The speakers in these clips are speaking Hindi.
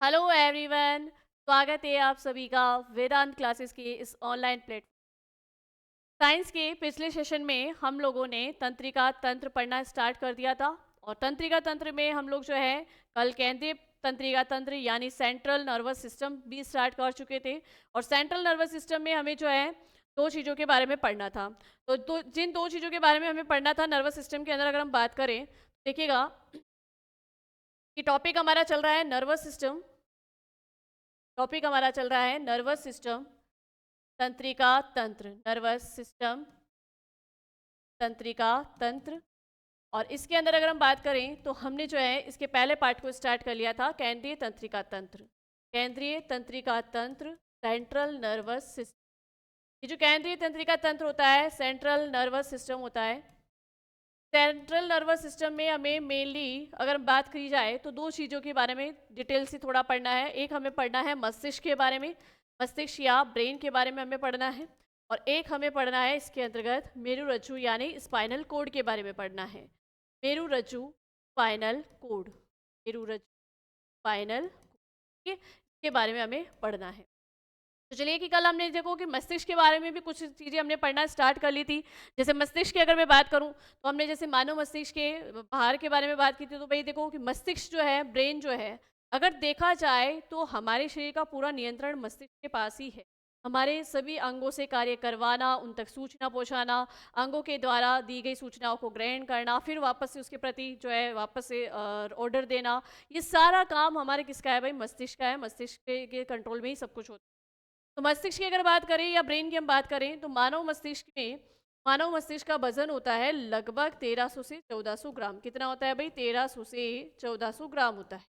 Hello everyone. स्वागत है आप सभी का वेदांत क्लासेस के इस ऑनलाइन प्लेटफॉर्म। साइंस के पिछले सेशन में हम लोगों ने तंत्रिका तंत्र पढ़ना स्टार्ट कर दिया था और तंत्रिका तंत्र में हम लोग जो है कल केंद्रीय तंत्रिका तंत्र यानी सेंट्रल नर्वस सिस्टम भी स्टार्ट कर चुके थे। और सेंट्रल नर्वस सिस्टम में हमें जो है दो चीज़ों के बारे में पढ़ना था। तो जिन दो चीज़ों के बारे में हमें पढ़ना था नर्वस सिस्टम के अंदर अगर हम बात करें देखिएगा कि टॉपिक हमारा चल रहा है नर्वस सिस्टम। टॉपिक हमारा चल रहा है नर्वस सिस्टम तंत्रिका तंत्र, नर्वस सिस्टम तंत्रिका तंत्र। और इसके अंदर अगर हम बात करें तो हमने जो है इसके पहले पार्ट को स्टार्ट कर लिया था केंद्रीय तंत्रिका तंत्र। केंद्रीय तंत्रिका तंत्र, सेंट्रल नर्वस सिस्टम। ये जो केंद्रीय तंत्रिका तंत्र होता है सेंट्रल नर्वस सिस्टम होता है। सेंट्रल नर्वस सिस्टम में हमें मेनली अगर बात की जाए तो दो चीज़ों के बारे में डिटेल से थोड़ा पढ़ना है। एक हमें पढ़ना है मस्तिष्क के बारे में, मस्तिष्क या ब्रेन के बारे में हमें पढ़ना है। और एक हमें पढ़ना है इसके अंतर्गत मेरुरज्जु यानी स्पाइनल कोड के बारे में पढ़ना है। मेरुरज्जु स्पाइनल कोड, मेरुरज्जु स्पाइनल, के बारे में हमें पढ़ना है। तो चलिए कि कल हमने देखो कि मस्तिष्क के बारे में भी कुछ चीज़ें हमने पढ़ना स्टार्ट कर ली थी। जैसे मस्तिष्क की अगर मैं बात करूं तो हमने जैसे मानव मस्तिष्क के बाहर के बारे में बात की थी। तो भाई देखो कि मस्तिष्क जो है, ब्रेन जो है, अगर देखा जाए तो हमारे शरीर का पूरा नियंत्रण मस्तिष्क के पास ही है। हमारे सभी अंगों से कार्य करवाना, उन तक सूचना पहुंचाना, अंगों के द्वारा दी गई सूचनाओं को ग्रहण करना, फिर वापस से उसके प्रति जो है वापस से ऑर्डर देना, ये सारा काम हमारे किसका है भाई? मस्तिष्क का है। मस्तिष्क के कंट्रोल में ही सब कुछ होता है। तो मस्तिष्क की अगर बात करें या ब्रेन की हम बात करें तो मानव मस्तिष्क का वजन होता है लगभग 1300 से 1400 ग्राम। कितना होता है भाई? 1300 से 1400 ग्राम होता है।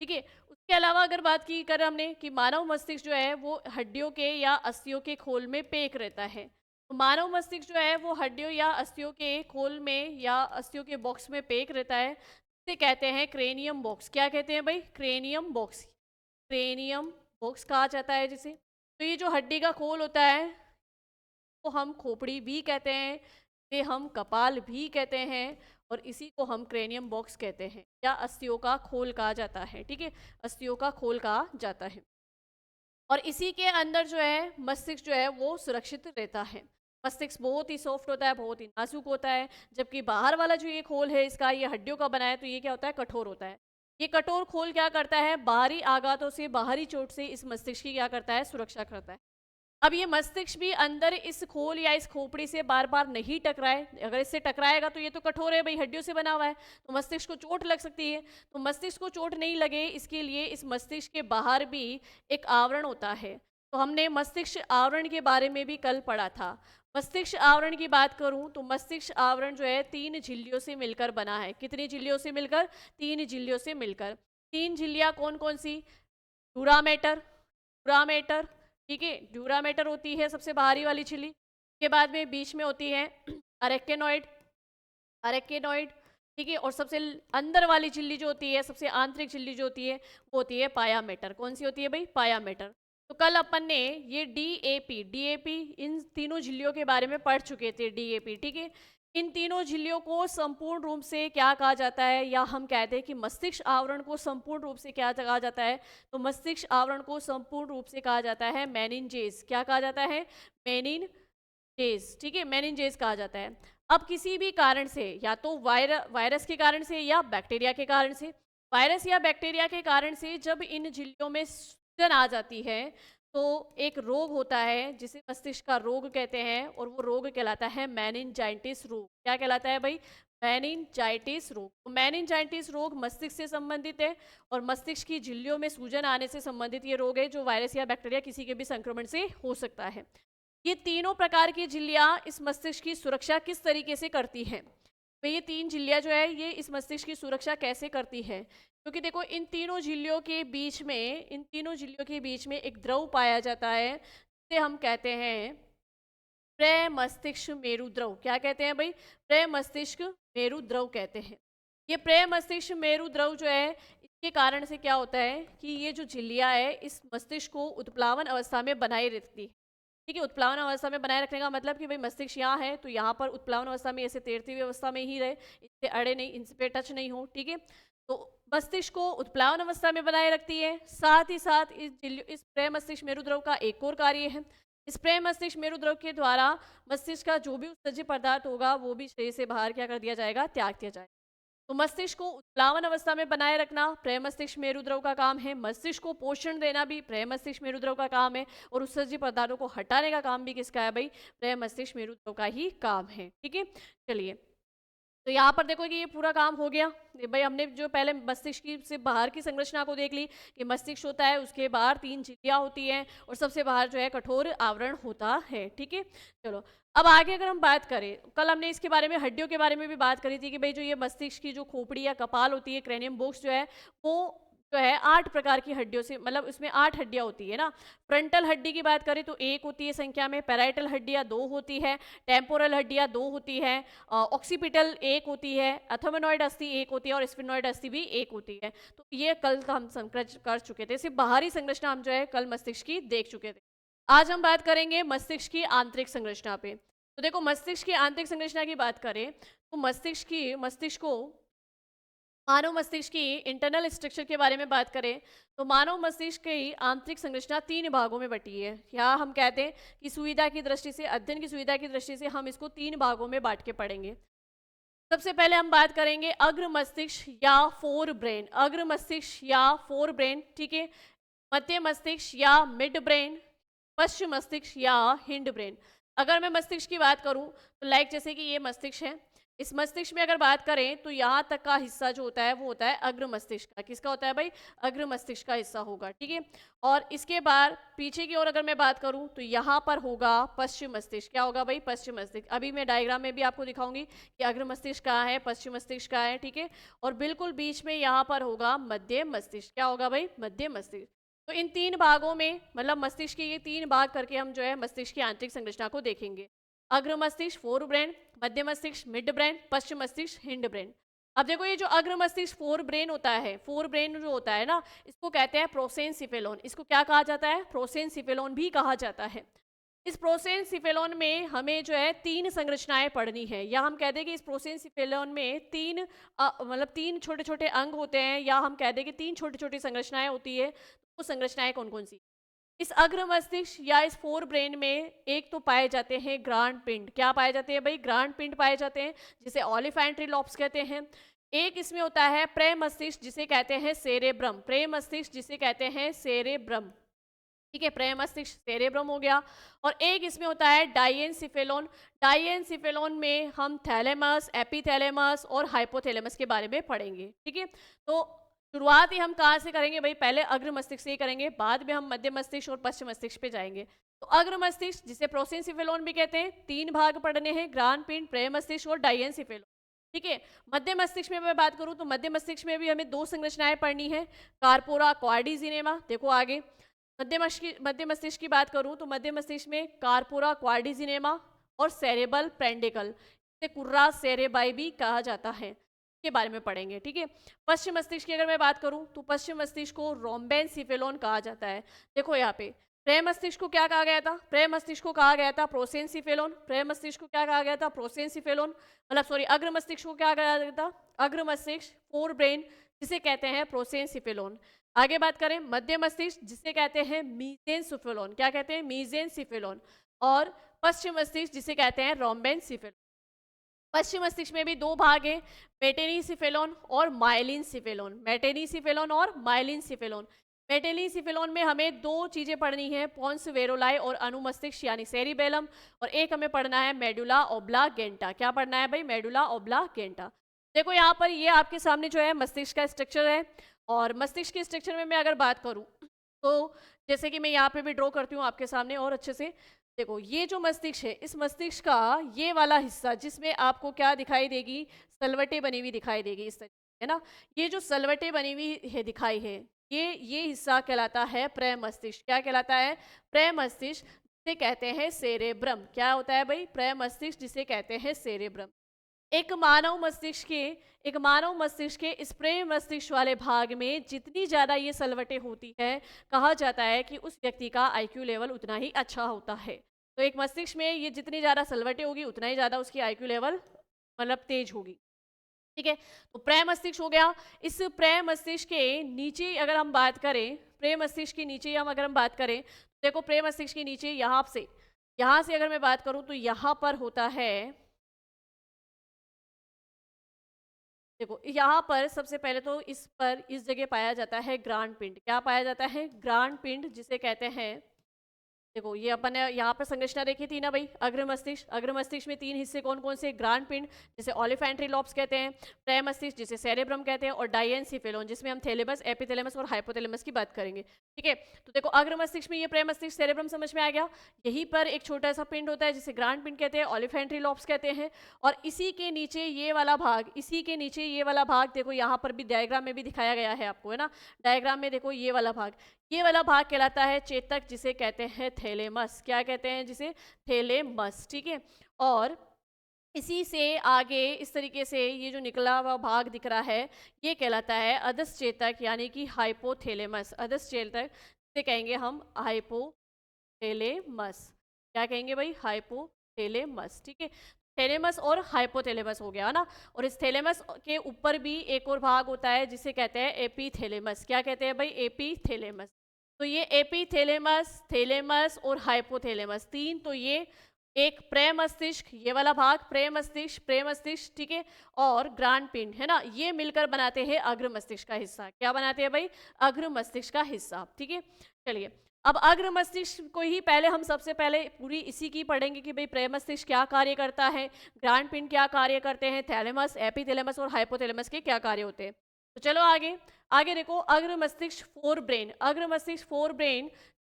ठीक है। उसके अलावा अगर बात की कर हमने कि मानव मस्तिष्क जो है वो हड्डियों के या अस्थियों के खोल में पैक रहता है। तो मानव मस्तिष्क जो है वो हड्डियों या अस्थियों के खोल में या अस्थियों के बॉक्स में पैक रहता है। इसे कहते हैं क्रेनियम बॉक्स। क्या कहते हैं भाई? Cranium box. क्रेनियम बॉक्स कहा जाता है जिसे। तो ये जो हड्डी का खोल होता है वो हम खोपड़ी भी कहते हैं, इसे हम कपाल भी कहते हैं, और इसी को हम क्रेनियम बॉक्स कहते हैं या अस्थियों का खोल कहा जाता है। ठीक है, अस्थियों का खोल कहा जाता है। और इसी के अंदर जो है मस्तिष्क जो है वो सुरक्षित रहता है। मस्तिष्क बहुत ही सॉफ्ट होता है, बहुत ही नाजुक होता है। जबकि बाहर वाला जो ये खोल है इसका, ये हड्डियों का बना है, तो ये क्या होता है? कठोर होता है। ये कठोर खोल क्या करता है? बाहरी आघातों से, बाहरी चोट से इस मस्तिष्क की क्या करता है? सुरक्षा करता है। अब ये मस्तिष्क भी अंदर इस खोल या इस खोपड़ी से बार बार नहीं टकराए। अगर इससे टकराएगा तो ये तो कठोर है भाई, हड्डियों से बना हुआ है, तो मस्तिष्क को चोट लग सकती है। तो मस्तिष्क को चोट नहीं लगे इसके लिए इस मस्तिष्क के बाहर भी एक आवरण होता है। तो हमने मस्तिष्क आवरण के बारे में भी कल पढ़ा था। मस्तिष्क आवरण की बात करूं तो मस्तिष्क आवरण जो है 3 झिल्लियों से मिलकर बना है। कितनी झिल्लियों से मिलकर? 3 झिल्लियों से मिलकर। 3 झिल्लियां कौन कौन सी? ड्यूरामेटर, ड्यूरामेटर, ठीक है, ड्यूरामेटर होती है सबसे बाहरी वाली झिल्ली। के बाद में बीच में होती है अरेकेनॉइड, अरेकेनॉइड, ठीक है। और सबसे अंदर वाली झिल्ली जो होती है, सबसे आंतरिक झिल्ली जो होती है, वो होती है पायामेटर। कौन सी होती है भाई? पायामेटर। तो कल अपन ने ये डीएपी, डीएपी, इन तीनों झिल्लियों के बारे में पढ़ चुके थे। डीएपी, ठीक है। इन तीनों झिल्लियों को संपूर्ण रूप से क्या कहा जाता है, या हम कहते हैं कि मस्तिष्क आवरण को संपूर्ण रूप से क्या कहा जाता है? तो मस्तिष्क आवरण को संपूर्ण रूप से कहा जाता है मेनिनजेस। क्या कहा जाता है? मेनिनजेस, ठीक है, मेनिनजेस कहा जाता है। अब किसी भी कारण से, या तो वायरस के कारण से या बैक्टीरिया के कारण से, वायरस या बैक्टीरिया के कारण से जब इन झिल्लियों में सूजन आ जाती है तो एक रोग होता है जिसे मस्तिष्क का रोग कहते हैं, और वो रोग कहलाता है मेनिनजाइटिस रोग। क्या कहलाता है भाई? मेनिनजाइटिस रोग। तो मेनिनजाइटिस रोग मस्तिष्क से संबंधित है, और मस्तिष्क की झिल्लियों में सूजन आने से संबंधित ये रोग है जो वायरस या बैक्टीरिया किसी के भी संक्रमण से हो सकता है। ये तीनों प्रकार की झिल्लियां इस मस्तिष्क की सुरक्षा किस तरीके से करती हैं? तो ये 3 झिल्लियां जो है ये इस मस्तिष्क की सुरक्षा कैसे करती है? क्योंकि देखो इन तीनों झिल्लियों के बीच में, इन तीनों झिल्लियों के बीच में एक द्रव पाया जाता है जिसे हम कहते हैं प्रमस्तिष्क मेरु द्रव। क्या कहते हैं भाई? प्रमस्तिष्क मेरु द्रव कहते हैं। ये प्रमस्तिष्क मेरु द्रव जो है इसके कारण से क्या होता है कि ये जो झिल्लियां है इस मस्तिष्क को उत्प्लावन अवस्था में बनाए रखती है। ठीक है, उत्प्लावन अवस्था में बनाए रखने का मतलब कि भाई मस्तिष्क यहाँ है तो यहाँ पर उत्प्लावन अवस्था में ऐसे तैरती हुई अवस्था में ही रहे, इससे अड़े नहीं, इनसे पे टच नहीं हो। ठीक है, तो मस्तिष्क को उत्प्लावन अवस्था में बनाए रखती है। साथ ही साथ इस प्रेम मस्तिष्क मेरुद्रव का एक और कार्य है, इस प्रेम मस्तिष्क मेरुद्रव के द्वारा मस्तिष्क का जो भी उत्सर्जित पदार्थ होगा वो भी शरीर से बाहर क्या कर दिया जाएगा, त्याग दिया जाएगा। तो मस्तिष्क को उत्प्लावन अवस्था में बनाए रखना प्रेम मस्तिष्क मेरुद्रव का काम है। मस्तिष्क को पोषण देना भी प्रेम मस्तिष्क मेरुद्रव का काम है। और उत्सर्जित पदार्थों को हटाने का काम भी किसका है भाई, प्रेम मस्तिष्क मेरुद्रव का ही काम है। ठीक है, चलिए तो यहाँ पर देखो कि ये पूरा काम हो गया भाई। हमने जो पहले मस्तिष्क की से बाहर की संरचना को देख ली कि मस्तिष्क होता है, उसके बाहर 3 झिल्लियाँ होती हैं और सबसे बाहर जो है कठोर आवरण होता है। ठीक है, चलो अब आगे अगर हम बात करें, कल हमने इसके बारे में हड्डियों के बारे में भी बात करी थी कि भाई जो ये मस्तिष्क की जो खोपड़ी या कपाल होती है, क्रेनियम बोक्स जो है वो जो है 8 प्रकार की हड्डियों से, मतलब उसमें 8 हड्डियां होती है ना। फ्रंटल हड्डी की बात करें तो 1 होती है संख्या में, पैराइटल हड्डियां 2 होती है, टेम्पोरल हड्डियां 2 होती है, ऑक्सीपिटल 1 होती है, अथोमेनॉइड अस्थि 1 होती है और स्फिनॉइड अस्थि भी 1 होती है। तो ये कल हम कर चुके थे, सिर्फ बाहरी संरचना हम जो है कल मस्तिष्क की देख चुके थे। आज हम बात करेंगे मस्तिष्क की आंतरिक संरचना पे। तो देखो मस्तिष्क की आंतरिक संरचना की बात करें तो मस्तिष्क को मानव मस्तिष्क की इंटरनल स्ट्रक्चर के बारे में बात करें तो मानव मस्तिष्क की आंतरिक संरचना 3 भागों में बटी है। यहाँ हम कहते हैं कि सुविधा की दृष्टि से, अध्ययन की सुविधा की दृष्टि से हम इसको 3 भागों में बांट के पढ़ेंगे। सबसे पहले हम बात करेंगे अग्र मस्तिष्क या फोर ब्रेन, अग्र मस्तिष्क या फोर ब्रेन, ठीक है, मध्य मस्तिष्क या मिड ब्रेन, पश्चिम मस्तिष्क या हिंड ब्रेन। अगर मैं मस्तिष्क की बात करूं तो लाइक जैसे कि ये मस्तिष्क है, इस मस्तिष्क में अगर बात करें तो यहाँ तक का हिस्सा जो होता है वो होता है अग्र मस्तिष्क का। किसका होता है भाई, अग्र मस्तिष्क का हिस्सा होगा। ठीक है, और इसके बाद पीछे की ओर अगर मैं बात करूं तो यहाँ पर होगा पश्चिम मस्तिष्क। क्या होगा भाई, पश्चिम मस्तिष्क। अभी मैं डायग्राम में भी आपको दिखाऊंगी कि अग्र मस्तिष्क कहाँ है, पश्चिम मस्तिष्क कहाँ है। ठीक है, और बिल्कुल बीच में यहाँ पर होगा मध्य मस्तिष्क। क्या होगा भाई, मध्य मस्तिष्क। तो इन 3 भागों में, मतलब मस्तिष्क के ये 3 भाग करके हम जो है मस्तिष्क की आंतरिक संरचना को देखेंगे। अग्र मस्तिष्क फोर ब्रेन, मध्य मस्तिष्क मिड ब्रेन, पश्चिम मस्तिष्क हिंड ब्रेन। अब देखो ये जो अग्र मस्तिष्क फोर ब्रेन होता है, फोर ब्रेन जो होता है ना, इसको कहते हैं प्रोसेनसिफेलोन। इसको क्या कहा जाता है, प्रोसेनसिफेलोन भी कहा जाता है। इस प्रोसेनसिफेलोन में हमें जो है 3 संरचनाएं पढ़नी है, या हम कह दें कि इस प्रोसेनसिफेलोन में 3 मतलब 3 छोटे छोटे अंग होते हैं, या हम कह दें कि 3 छोटी छोटी संरचनाएं होती है। वो संरचनाएं कौन कौन सी, इस अग्र मस्तिष्क या इस फोर ब्रेन में एक तो पाए जाते हैं ग्रांड पिंड। क्या पाए जाते हैं भाई, ग्रांड पिंड पाए जाते हैं, जिसे ऑलिफेंट्री लॉब्स कहते हैं। एक इसमें होता है प्रे मस्तिष्क जिसे कहते हैं सेरेब्रम, प्रे मस्तिष्क जिसे कहते हैं सेरेब्रम। ठीक है, प्रे मस्तिष्क सेरेब्रम हो गया। और एक इसमें होता है डाइएनसिफेलोन। डाइएनसिफेलोन में हम थैलेमस, एपिथैलेमस और हाइपोथैलेमस के बारे में पढ़ेंगे। ठीक है, तो शुरुआत ही हम कहाँ से करेंगे भाई, पहले अग्र मस्तिष्क से ही करेंगे, बाद में हम मध्य मस्तिष्क और पश्चिम मस्तिष्क पे जाएंगे। तो अग्र मस्तिष्क जिसे प्रोसेनसिफेलोन भी कहते हैं, 3 भाग पढ़ने हैं, ग्रांड पिंड, प्रे मस्तिष्क और डाइएनसिफेलोन। ठीक है, मध्य मस्तिष्क में मैं बात करूं तो मध्य मस्तिष्क में भी हमें 2 संरचनाएं पढ़नी है, कार्पोरा क्वाड्रिजिनेमा। देखो आगे मध्य मस्तिष्क की बात करूं तो मध्य मस्तिष्क में कार्पोरा क्वाड्रिजिनेमा और सेरेबल पेंडिकल, इसे कुर्रा सेरेबाई भी कहा जाता है, के बारे में पढ़ेंगे। ठीक है, पश्चिम मस्तिष्क की अगर मैं बात करूं तो पश्चिम मस्तिष्क को रोम्बेनसिफेलोन कहा जाता है। देखो यहाँ पे प्रे मस्तिष्क को क्या कहा गया था, प्रे मस्तिष्क को कहा गया था प्रोसेनसिफेलोन। प्रे मस्तिष्क को क्या कहा गया था, प्रोसेनसिफेलोन, मतलब सॉरी अग्र मस्तिष्क को क्या कहा गया था, अग्र मस्तिष्क फोर ब्रेन जिसे कहते हैं प्रोसेनसिफेलोन। आगे बात करें मध्य मस्तिष्क जिसे कहते हैं मीजेनसिफेलोन। क्या कहते हैं, मीजेनसिफेलोन। और पश्चिम मस्तिष्क जिसे कहते हैं रोम्बेनसिफेलोन। पश्चिम मस्तिष्क में भी 2 भाग हैं, मेटेनीसिफेलोन और माइलिनसिफेलोन। मेटेनीसिफेलोन और माइलिनसिफेलोन। मेटेनीसिफेलोन में हमें 2 चीजें पढ़नी है, पोन्स वेरोलाई और अनुमस्तिष्क यानी सेरिबेलम, और एक हमें पढ़ना है मेडुला ओब्लागेंटा। क्या पढ़ना है भाई, मेडुला ओब्लागेंटा। देखो यहाँ पर ये आपके सामने जो है मस्तिष्क का स्ट्रक्चर है, और मस्तिष्क के स्ट्रक्चर में मैं अगर बात करूँ तो जैसे कि मैं यहाँ पे भी ड्रॉ करती हूँ आपके सामने और अच्छे से देखो, ये जो मस्तिष्क है, इस मस्तिष्क का ये वाला हिस्सा जिसमें आपको क्या दिखाई देगी, सलवटें बनी हुई दिखाई देगी इस तरीके है ना। ये जो सलवटें बनी हुई है दिखाई है, ये हिस्सा कहलाता है प्रे मस्तिष्क। क्या कहलाता है, प्रे मस्तिष्क जिसे कहते हैं सेरेब्रम। क्या होता है भाई, प्रे मस्तिष्क जिसे कहते हैं सेरेब्रम। एक मानव मस्तिष्क के इस प्रे मस्तिष्क वाले भाग में जितनी ज़्यादा ये सलवटें होती है, कहा जाता है कि उस व्यक्ति का आईक्यू लेवल उतना ही अच्छा होता है। तो एक मस्तिष्क में ये जितनी ज़्यादा सलवटें होगी उतना ही ज़्यादा उसकी आईक्यू लेवल मतलब तेज होगी। ठीक है। तो प्रे मस्तिष्क हो गया। इस प्रे मस्तिष्क के नीचे अगर हम बात करें, प्रे मस्तिष्क के नीचे हम अगर हम बात करें, तो देखो प्रे मस्तिष्क के नीचे यहाँ से अगर मैं बात करूं तो यहाँ पर होता है, देखो यहाँ पर सबसे पहले तो इस जगह पाया जाता है ग्रांड पिंड। क्या पाया जाता है? ग्रांड पिंड, जिसे कहते हैं, देखो ये अपन ने यहाँ पर संरचना देखी थी ना भाई, अग्र मस्तिष्क। अग्र मस्तिष्क में 3 हिस्से कौन कौन से? ग्रांड पिंड जिसे ओलिफेंट्री लॉब्स कहते हैं, प्रे मस्तिष्क जिसे सेरेब्रम कहते हैं, और डायेनसिफेलोन जिसमें हम थैलेमस, एपिथैलेमस और हाइपोथैलेमस की बात करेंगे। ठीक है, तो देखो अग्र मस्तिष्क में ये प्रे मस्तिष्क, सेरेब्रम समझ में आ गया। यहीं पर एक छोटा सा पिंड होता है जिसे ग्रांड पिंड कहते हैं, ओलिफेंट्री लॉब्स कहते हैं। और इसी के नीचे ये वाला भाग, देखो यहाँ पर भी डायग्राम में भी दिखाया गया है आपको, है ना। डायग्राम में देखो ये वाला भाग कहलाता है चेतक, जिसे कहते हैं थैलेमस। क्या कहते हैं? जिसे थैलेमस। ठीक है, और इसी से आगे इस तरीके से ये जो निकला हुआ भाग दिख रहा है, ये कहलाता है अधस चेतक, यानी कि हाइपोथैलेमस। अधस चेतक से कहेंगे हम हाइपोथैलेमस। क्या कहेंगे भाई? हाइपोथैलेमस। ठीक है, थैलेमस और हाइपोथैलेमस हो गया ना। और इस थैलेमस के ऊपर भी एक और भाग होता है जिसे कहते हैं एपीथैलेमस। क्या कहते हैं भाई? एपीथैलेमस। तो ये एपीथैलेमस, थैलेमस और हाइपोथैलेमस, तीन, तो ये एक प्रे मस्तिष्क, ये वाला भाग प्रे मस्तिष्क, ठीक है, और ग्रांड पिंड, है ना, ये मिलकर बनाते हैं अग्र मस्तिष्क का हिस्सा। क्या बनाते हैं भाई? अग्र मस्तिष्क का हिस्सा। ठीक है, चलिए अब अग्र मस्तिष्क को ही पहले हम सबसे पहले पूरी इसी की पढ़ेंगे कि भाई प्रे मस्तिष्क क्या कार्य करता है, ग्रांड पिंड क्या कार्य करते हैं, थैलेमस, एपीथैलेमस और हाइपोथैलेमस के क्या कार्य होते हैं। तो चलो आगे आगे देखो, अग्र मस्तिष्क फोर ब्रेन। अग्र मस्तिष्क फोर ब्रेन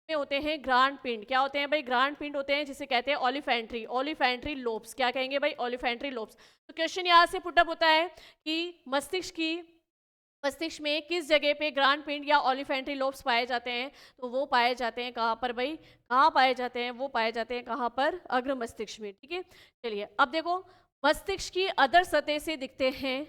में होते हैं ग्रांड पिंड। क्या होते हैं भाई? ग्रांड पिंड होते हैं जिसे कहते हैं ओलिफेंट्री लोब्स। क्या कहेंगे भाई? ओलिफेंट्री लोब्स। तो क्वेश्चन यहाँ से पुटअप होता है कि मस्तिष्क में किस जगह पे ग्रांड पिंड या ओलिफेंट्री लोब्स पाए जाते हैं? तो वो पाए जाते हैं कहाँ पर भाई? कहाँ पाए जाते हैं? वो पाए जाते हैं कहाँ पर? अग्र मस्तिष्क में। ठीक है, चलिए अब देखो, मस्तिष्क की अदर सतह से दिखते हैं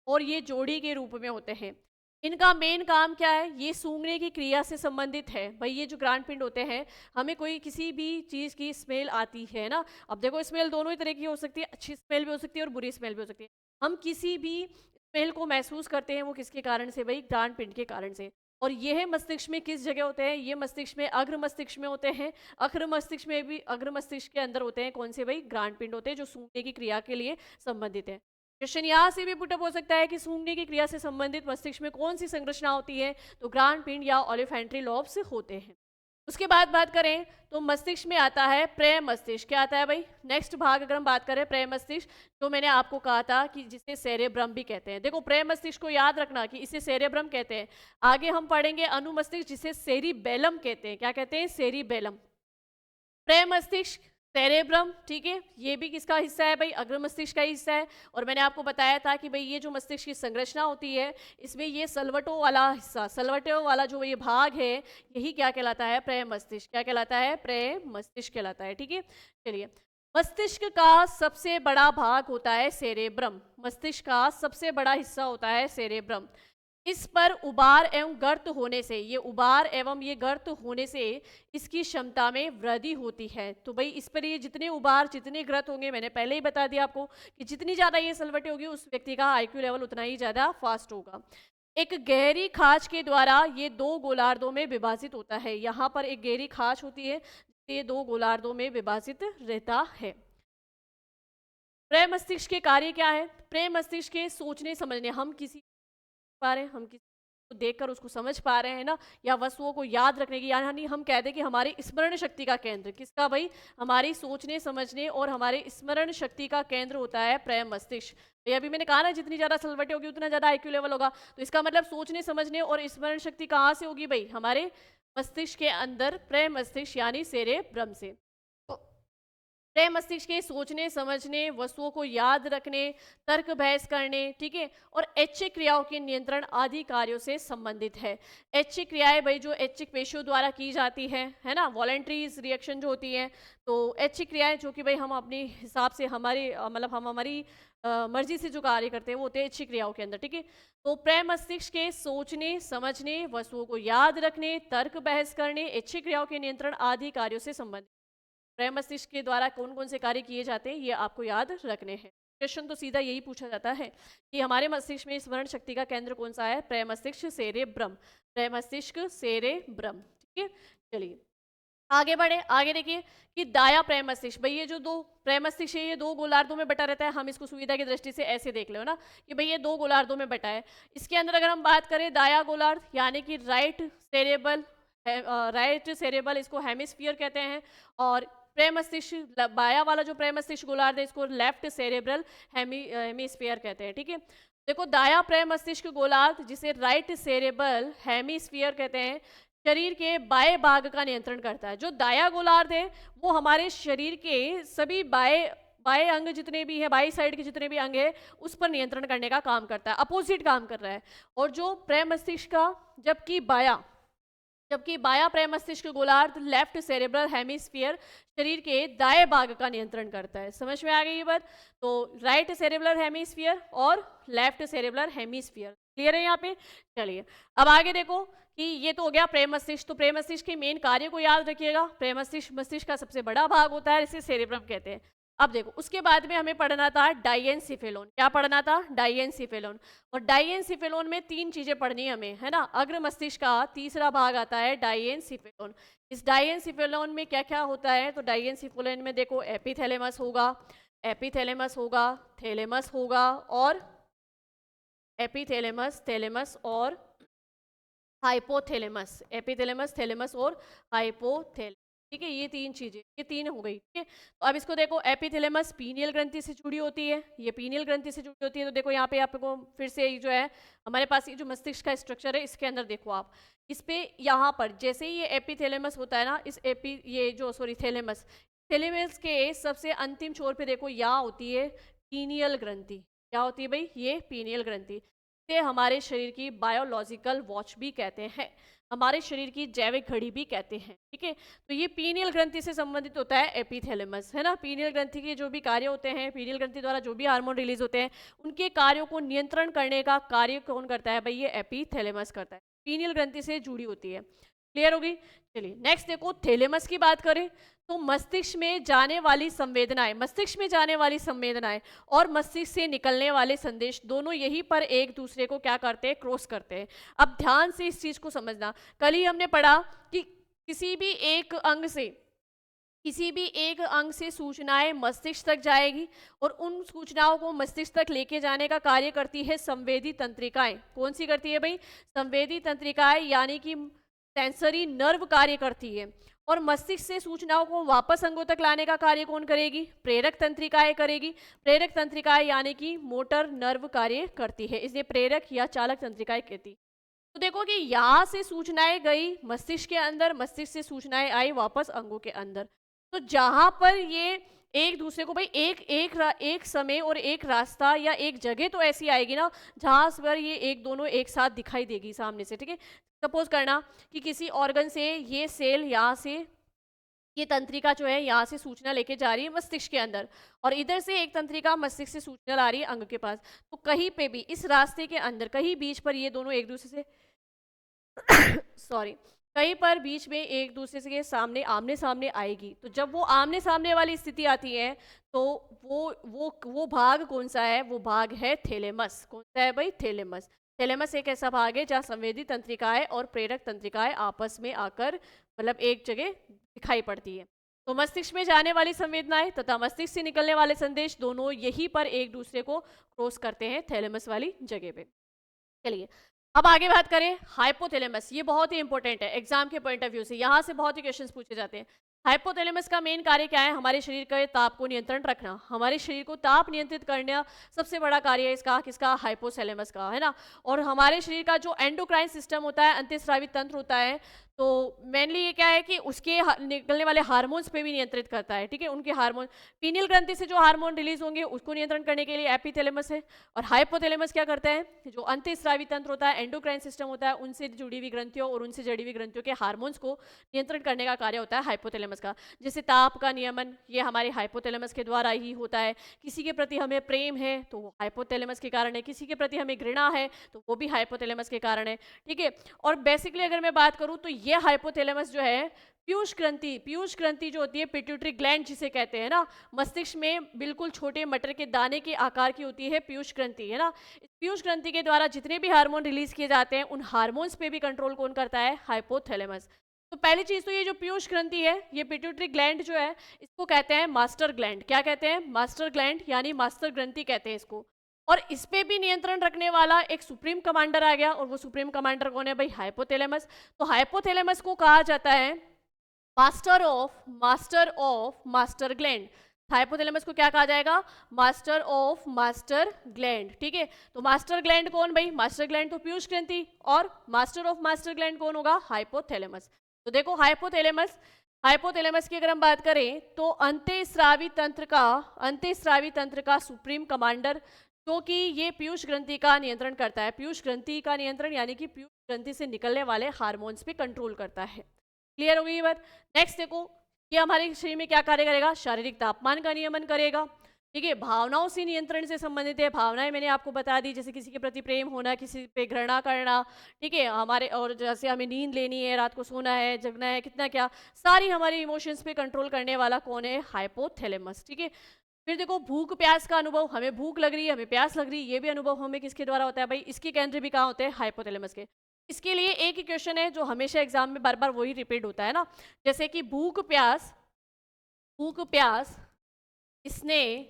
और ये जोड़ी के रूप में होते हैं। इनका मेन काम क्या है? ये सूंघने की क्रिया से संबंधित है भाई। ये जो ग्रांड पिंड होते हैं, हमें कोई किसी भी चीज़ की स्मेल आती है ना, अब देखो स्मेल दोनों ही तरह की हो सकती है, अच्छी स्मेल भी हो सकती है और बुरी स्मेल भी हो सकती है। हम किसी भी स्मेल को महसूस करते हैं, वो किसके कारण से भाई? ग्रांड पिंड के कारण से। और ये मस्तिष्क में किस जगह होते हैं? ये मस्तिष्क में, अग्र मस्तिष्क में होते हैं। अग्र मस्तिष्क में भी, अग्र मस्तिष्क के अंदर होते हैं कौन से भाई? ग्रांड पिंड होते हैं, जो सूंघने की क्रिया के लिए संबंधित है। क्वेश्चन यहाँ से भी पुटअप हो सकता है कि सूंघने की क्रिया से संबंधित मस्तिष्क में कौन सी संरचना होती है? तो ग्रांड पिंड या ओलिफेंट्री लोब्स होते हैं। उसके बाद बात करें तो मस्तिष्क में आता है प्रे मस्तिष्क। क्या आता है भाई? नेक्स्ट भाग अगर हम बात करें प्रे मस्तिष्क, जो मैंने आपको कहा था कि जिसे सेरेब्रम भी कहते हैं। देखो प्रे मस्तिष्क को याद रखना कि इसे सेरेब्रम कहते हैं। आगे हम पढ़ेंगे अनुमस्तिष्क, जिसे सेरिबेलम कहते हैं। क्या कहते हैं? सेरिबेलम। प्रे मस्तिष्क, सेरेब्रम, ठीक है, ये भी किसका हिस्सा है भाई? अग्र मस्तिष्क का हिस्सा है। और मैंने आपको बताया था कि भाई ये जो मस्तिष्क की संरचना होती है, इसमें ये सलवटों वाला हिस्सा, सलवटों वाला जो ये भाग है, यही क्या कहलाता है? प्रे मस्तिष्क। क्या कहलाता है? प्रे मस्तिष्क कहलाता है। ठीक है, चलिए, मस्तिष्क का सबसे बड़ा भाग होता है सेरेब्रम। मस्तिष्क का सबसे बड़ा हिस्सा होता है सेरेब्रम। इस पर उबार एवं गर्त होने से, ये उबार एवं ये गर्त होने से इसकी क्षमता में वृद्धि होती है। तो भाई इस पर ये जितने उबार, जितने गर्त होंगे, मैंने पहले ही बता दिया आपको कि जितनी ज़्यादा ये सलवटें होगी, उस व्यक्ति का आईक्यू लेवल उतना ही ज़्यादा फास्ट होगा। एक गहरी खाज के द्वारा ये दो गोलार्धों में विभाजित होता है। यहाँ पर एक गहरी खाज होती है, ये दो गोलार्धों में विभाजित रहता है। प्रे मस्तिष्क के कार्य क्या है? प्रे मस्तिष्क के सोचने समझने, हम किसी पा रहे हैं, हम किसी को देखकर उसको समझ पा रहे हैं ना, या वस्तुओं को याद रखने की, यानी हम कह दें कि हमारी स्मरण शक्ति का केंद्र किसका भाई? हमारी सोचने समझने और हमारे स्मरण शक्ति का केंद्र होता है प्रे मस्तिष्क। ये अभी मैंने कहा ना, जितनी ज्यादा सलवटें होगी उतना ज्यादा आईक्यू लेवल होगा। तो इसका मतलब सोचने समझने और स्मरण शक्ति कहाँ से होगी भाई? हमारे मस्तिष्क के अंदर, प्रे मस्तिष्क यानी सेरेब्रम से। प्रे मस्तिष्क के सोचने समझने, वस्तुओं को याद रखने, तर्क बहस करने, ठीक है, और ऐच्छिक क्रियाओं के नियंत्रण आदि कार्यों से संबंधित है। ऐच्छिक क्रियाएं भाई जो ऐच्छिक पेशियों द्वारा की जाती है ना, वॉलेंट्री रिएक्शन जो होती है। तो ऐच्छिक क्रियाएं जो कि भाई हम अपने हिसाब से, हमारे मतलब हम हमारी मर्जी से जो कार्य करते हैं, वो होते हैं ऐच्छिक क्रियाओं के अंदर। ठीक है, तो प्रे मस्तिष्क के सोचने समझने, वस्तुओं को याद रखने, तर्क बहस करने, ऐच्छिक क्रियाओं के नियंत्रण आदि कार्यों से संबंधित। प्रे मस्तिष्क के द्वारा कौन कौन से कार्य किए जाते हैं, ये आपको याद रखने हैं। क्वेश्चन तो सीधा यही पूछा जाता है कि हमारे मस्तिष्क में स्मरण शक्ति का केंद्र कौन सा है, प्रमस्तिष्क सेरेब्रम, प्रमस्तिष्क सेरेब्रम। ठीक है, चलिए आगे बढ़े। आगे देखिए कि दाया प्रमस्तिष्क, भाई ये जो दो प्रमस्तिष्क है ये दो गोलार्धों में बटा रहता है, हम इसको सुविधा की दृष्टि से ऐसे देख लो ना कि भाई ये दो गोलार्धों में बटा है। इसके अंदर अगर हम बात करें दाया गोलार्ध यानी कि राइट सेरेबल, इसको हेमिस्फीयर कहते हैं, और प्रेमस्तिष्क बाया वाला जो प्रेमस्तिष्क गोलार्ध है इसको लेफ्ट सेरेब्रल हेमिस्फीयर कहते हैं। ठीक है, देखो दाया प्रेमस्तिष्क गोलार्ध जिसे राइट सेरेबल हेमिस्फीयर कहते हैं शरीर के बाएं भाग का नियंत्रण करता है। जो दाया गोलार्ध है वो हमारे शरीर के सभी बाएं अंग जितने भी है, बाई साइड के जितने भी अंग है उस पर नियंत्रण करने का काम करता है, अपोजिट काम कर रहा है। और जो प्रेमस्तिष्क का जबकि बाया प्रेमस्तिष्क गोलार्ध लेफ्ट सेरेब्रल हेमिस्फीयर शरीर के दाएं भाग का नियंत्रण करता है। समझ में आ गई ये बात? तो राइट सेरेब्रल हेमिस्फीयर और लेफ्ट सेरेब्रल हेमिस्फीयर, क्लियर है यहाँ पे? चलिए अब आगे देखो कि ये तो हो गया प्रेमस्तिष्क। तो प्रेमस्तिष्क के मेन कार्य को याद रखिएगा। प्रेमस्तिष्क मस्तिष्क का सबसे बड़ा भाग होता है, इसे सेरेब्रम कहते हैं। अब देखो उसके बाद में हमें पढ़ना था डाइएनसिफेलोन। क्या पढ़ना था? डाइएनसिफेलोन। और डाइएनसिफेलोन में तीन चीजें पढ़नी हमें, है ना। अग्र मस्तिष्क का तीसरा भाग आता है डाइएनसिफेलोन। इस डाइएनसिफेलोन में क्या क्या होता है? तो डाइएनसिफेलोन में देखो एपिथैलेमस होगा, थैलेमस होगा और एपिथैलेमस, थैलेमस और हाइपोथैलेमस, एपिथैलेमस, थैलेमस और हाइपोथैलेमस। ठीक है, ये तीन चीजें, ये तीन हो गई। ठीक है, तो अब इसको देखो एपिथैलेमस पीनियल ग्रंथि से जुड़ी होती है, ये पीनियल ग्रंथि से जुड़ी होती है। तो देखो यहाँ पे आपको फिर से जो है हमारे पास ये जो मस्तिष्क का स्ट्रक्चर है इसके अंदर देखो आप, इस पे यहाँ पर जैसे ही ये एपिथैलेमस होता है ना, इस थैलेमस के सबसे अंतिम छोर पे देखो यहाँ होती है पीनियल ग्रंथि। क्या होती है भाई? ये पीनियल ग्रंथि। से हमारे शरीर की बायोलॉजिकल वॉच भी कहते हैं, हमारे शरीर की जैविक घड़ी भी कहते हैं। ठीक है, तो ये पीनियल ग्रंथि से संबंधित होता है एपिथैलेमस, है ना। पीनियल ग्रंथि के जो भी कार्य होते हैं, पीनियल ग्रंथि द्वारा जो भी हार्मोन रिलीज होते हैं उनके कार्यों को नियंत्रण करने का कार्य कौन करता है भाई? ये एपिथैलेमस करता है, पीनियल ग्रंथि से जुड़ी होती है। क्लियर होगी? चलिए नेक्स्ट देखो, थैलेमस की बात करें तो मस्तिष्क में जाने वाली संवेदनाएं और मस्तिष्क से निकलने वाले संदेश दोनों यहीं पर एक दूसरे को क्या करते हैं? क्रॉस करते हैं। अब ध्यान से इस चीज को समझना। कल ही हमने पढ़ा कि किसी भी एक अंग से सूचनाएं मस्तिष्क तक जाएगी और उन सूचनाओं को मस्तिष्क तक लेके जाने का कार्य करती है संवेदी तंत्रिकाएं। कौन सी करती है भाई? संवेदी तंत्रिकाएं, यानी कि सेंसरी नर्व कार्य करती है। और मस्तिष्क से सूचनाओं को वापस अंगों तक लाने का कार्य कौन करेगी? प्रेरक तंत्रिकाएं करेगी। प्रेरक तंत्रिकाएं यानी कि मोटर नर्व कार्य करती है, इसलिए प्रेरक या चालक तंत्रिकाएं कहती। तो देखो कि यहाँ से सूचनाएं गई मस्तिष्क के अंदर, मस्तिष्क से सूचनाएं आई वापस अंगों के अंदर। तो जहां पर ये एक दूसरे को भाई एक समय और एक रास्ता या एक जगह तो ऐसी आएगी ना जहां पर ये एक दोनों एक साथ दिखाई देगी सामने से। ठीक है, सपोज करना कि किसी ऑर्गन से ये सेल यहाँ से, ये तंत्रिका जो है यहाँ से सूचना लेके जा रही है मस्तिष्क के अंदर, और इधर से एक तंत्रिका मस्तिष्क से सूचना ला रही है अंग के पास। तो कहीं पे भी इस रास्ते के अंदर कहीं बीच पर ये दोनों एक दूसरे से कहीं पर बीच में एक दूसरे के सामने आमने सामने आएगी। तो जब वो आमने सामने वाली स्थिति आती है तो वो भाग कौन सा है? वो भाग है थैलेमस। कौन सा है भाई? थैलेमस। थैलेमस एक ऐसा भाग है जहाँ संवेदी तंत्रिकाएं और प्रेरक तंत्रिकाएं आपस में आकर मतलब एक जगह दिखाई पड़ती है। तो मस्तिष्क में जाने वाली संवेदनाएं तथा मस्तिष्क से निकलने वाले संदेश दोनों यहीं पर एक दूसरे को क्रॉस करते हैं थैलेमस वाली जगह पे। चलिए अब आगे बात करें हाइपोथैलेमस। ये बहुत ही इंपॉर्टेंट है एग्जाम के पॉइंट ऑफ व्यू से, यहाँ से बहुत ही क्वेश्चंस पूछे जाते हैं। हाइपोथैलेमस का मेन कार्य क्या है? हमारे शरीर के ताप को नियंत्रण रखना, हमारे शरीर को ताप नियंत्रित करना सबसे बड़ा कार्य है इसका, किसका? हाइपोथैलेमस का, है ना। और हमारे शरीर का जो एंडोक्राइन सिस्टम होता है, अंतःस्रावी तंत्र होता है, तो मेनली ये क्या है कि उसके निकलने वाले हार्मोन्स पे भी नियंत्रित करता है। ठीक है, उनके हार्मोन, पीनियल ग्रंथि से जो हार्मोन रिलीज होंगे उसको नियंत्रण करने के लिए एपिथैलेमस है, और हाइपोथैलेमस क्या करता है? जो अंतःस्रावी तंत्र होता है, एंडोक्राइन सिस्टम होता है, उनसे जुड़ी हुई ग्रंथियों और उनसे जड़ी हुई ग्रंथियों के हार्मोन्स को नियंत्रण करने का कार्य होता है हाइपोथैलेमस हाइपोथैलेमस का। जैसे ताप का नियमन, ये हमारे हाइपोथैलेमस के द्वारा ही होता है। किसी के प्रति हमें प्रेम है तो वो हाइपोथैलेमस के कारण है, किसी के प्रति हमें घृणा है तो वो भी हाइपोथैलेमस के कारण है, ठीक है। और बेसिकली अगर मैं बात करूँ तो ये हाइपोथैलेमस जो है पीयूष ग्रंथि जो होती है, पिट्यूटरी ग्लैंड जिसे कहते हैं ना, मस्तिष्क में बिल्कुल छोटे मटर के दाने के आकार की होती है पीयूष ग्रंथि, है ना। इस पीयूष ग्रंथि के द्वारा जितने भी हार्मोन रिलीज किए जाते हैं उन हार्मोन्स पे भी कंट्रोल कौन करता है? हाइपोथैलेमस। तो पहली चीज तो ये जो पीयूष ग्रंथि है, ये पिट्यूटरी ग्लैंड जो है, इसको कहते हैं मास्टर ग्लैंड। क्या कहते हैं? मास्टर ग्लैंड, यानी मास्टर ग्रंथि कहते हैं इसको। और इस पे भी नियंत्रण रखने वाला एक सुप्रीम कमांडर आ गया, और वो सुप्रीम कमांडर कौन है भाई? हाइपोथैलेमस। तो हाइपोथैलेमस को कहा जाता है master of master gland. Hypothalamus को क्या कहा जाएगा? मास्टर ऑफ मास्टर ग्लैंड, ठीक है। तो मास्टर ग्लैंड कौन भाई? मास्टर ग्लैंड तो पीयूष ग्रंथि, और मास्टर ऑफ मास्टर ग्लैंड कौन होगा? हाइपोथैलेमस। तो देखो हाइपोथैलेमस की अगर हम बात करें तो अंतःस्रावी तंत्र का सुप्रीम कमांडर, जो कि ये पीयूष ग्रंथि का नियंत्रण करता है। पीयूष ग्रंथि का नियंत्रण यानी कि पीयूष ग्रंथि से निकलने वाले हार्मोन्स पे कंट्रोल करता है। क्लियर हो गई ये बात? नेक्स्ट देखो, ये हमारे शरीर में क्या कार्य करेगा? शारीरिक तापमान का नियमन करेगा, ठीक है। भावनाओं से नियंत्रण से संबंधित है। भावनाएं मैंने आपको बता दी, जैसे किसी के प्रति प्रेम होना, किसी पे घृणा करना, ठीक है। हमारे, और जैसे हमें नींद लेनी है, रात को सोना है, जगना है, कितना क्या, सारी हमारी इमोशंस पे कंट्रोल करने वाला कौन है? हाइपोथैलेमस, ठीक है। फिर देखो भूख प्यास का अनुभव, हमें भूख लग रही है, हमें प्यास लग रही है, ये भी अनुभव हमें किसके द्वारा होता है भाई? इसके केंद्र भी कहाँ होते हैं? हाइपोथैलेमस के। इसके लिए एक ही क्वेश्चन है जो हमेशा एग्जाम में बार बार वही रिपीट होता है ना, जैसे कि भूख प्यास स्नेह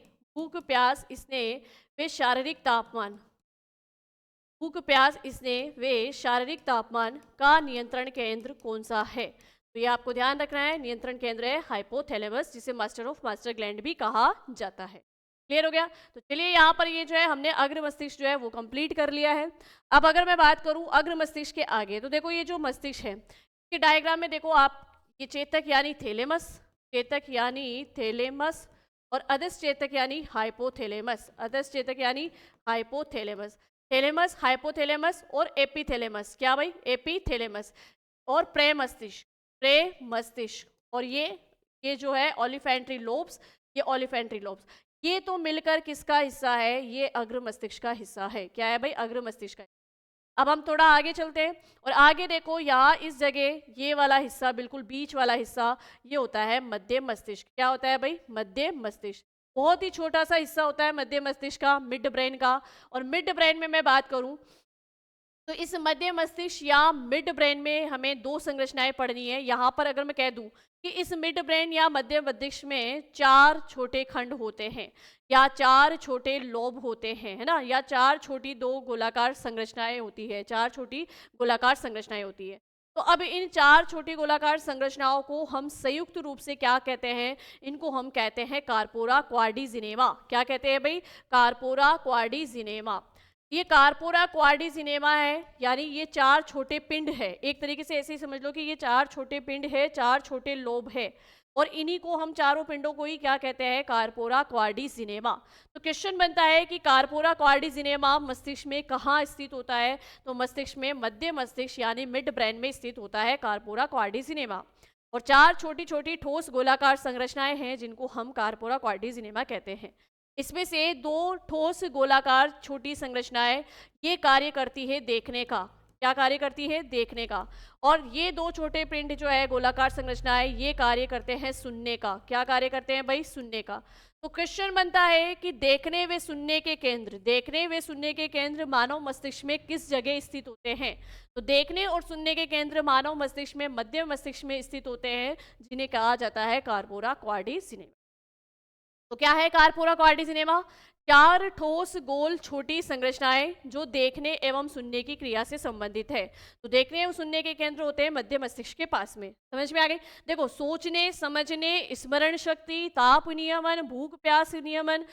वे शारीरिक तापमान का नियंत्रण केंद्र कौन सा है? तो ये आपको ध्यान रखना है, नियंत्रण केंद्र है हाइपोथैलेमस, जिसे मास्टर ऑफ मास्टर ग्लैंड भी कहा जाता है। क्लियर हो गया? तो चलिए यहाँ पर ये जो है हमने अग्र मस्तिष्क जो है वो कंप्लीट कर लिया है। अब अगर मैं बात करूँ अग्र मस्तिष्क के आगे, तो देखो ये जो मस्तिष्क है, इसके डायग्राम में देखो आप, ये चेतक यानी थैलेमस, और अधस चेतक यानी हाइपोथैलेमस। थैलेमस, हाइपोथैलेमस और एपिथैलेमस। क्या भाई? एपिथैलेमस। और प्रेमस्तिष्क, और ये जो है ओलिफेंट्री लोब्स, ये तो मिलकर किसका हिस्सा है? ये अग्र मस्तिष्क का हिस्सा है। क्या है भाई? अग्र मस्तिष्क का। अब हम थोड़ा आगे चलते हैं, और आगे देखो यहाँ इस जगह ये वाला हिस्सा, बिल्कुल बीच वाला हिस्सा, ये होता है मध्य मस्तिष्क। क्या होता है भाई? मध्य मस्तिष्क। बहुत ही छोटा सा हिस्सा होता है मध्य मस्तिष्क का, मिड ब्रेन का। और मिड ब्रेन में मैं बात करूं तो इस मध्य मस्तिष्क या मिड ब्रेन में हमें दो संरचनाएं पढ़नी है। यहाँ पर अगर मैं कह दूं कि इस मिड ब्रेन या मध्य मस्तिष्क में 4 छोटे खंड होते हैं, या 4 छोटे लोब होते हैं, है ना, या 4 छोटी 2 गोलाकार संरचनाएं होती है, 4 छोटी गोलाकार संरचनाएं होती है। तो अब इन 4 छोटी गोलाकार संरचनाओं को हम संयुक्त रूप से क्या कहते हैं? इनको हम कहते हैं कार्पोरा क्वाड्रिजिनेमा। क्या कहते हैं भाई? कार्पोरा क्वाड्रिजिनेमा। ये कार्पोरा क्वाड्रिजिनेमा है, यानी ये 4 छोटे पिंड है। एक तरीके से ऐसे ही समझ लो कि ये 4 छोटे पिंड है, 4 छोटे लोब है, और इन्हीं को हम चारों पिंडों को ही क्या कहते हैं? कार्पोरा क्वाड्रिजिनेमा। तो क्वेश्चन बनता है कि कार्पोरा क्वाड्रिजिनेमा मस्तिष्क में कहाँ स्थित होता है? तो मस्तिष्क में मध्य मस्तिष्क यानी मिड ब्रेन में स्थित होता है कार्पोरा क्वाड्रिजिनेमा। और 4 छोटी छोटी ठोस गोलाकार संरचनाएं हैं जिनको हम कार्पोरा क्वाड्रिजिनेमा कहते हैं। इसमें से 2 ठोस गोलाकार छोटी संरचनाएं ये कार्य करती है देखने का। क्या कार्य करती है? देखने का। और ये 2 छोटे पिंड जो है गोलाकार संरचनाएं, ये कार्य करते हैं सुनने का। क्या कार्य करते हैं भाई? सुनने का। तो क्वेश्चन बनता है कि देखने व सुनने के केंद्र मानव मस्तिष्क में किस जगह स्थित होते हैं? तो देखने और सुनने के केंद्र मानव मस्तिष्क में मध्य मस्तिष्क में स्थित होते हैं, जिन्हें कहा जाता है कार्पोरा क्वाड्रिजिनेमा। तो क्या है कार्पोरा क्वाड्रिजिनेमा? 4 ठोस गोल छोटी संरचनाएं जो देखने एवं सुनने की क्रिया से संबंधित है। तो देखने एवं सुनने के केंद्र होते हैं मध्य मस्तिष्क के पास में। समझ में आ गई? देखो, सोचने, समझने, स्मरण शक्ति, ताप नियमन, भूख प्यास नियमन,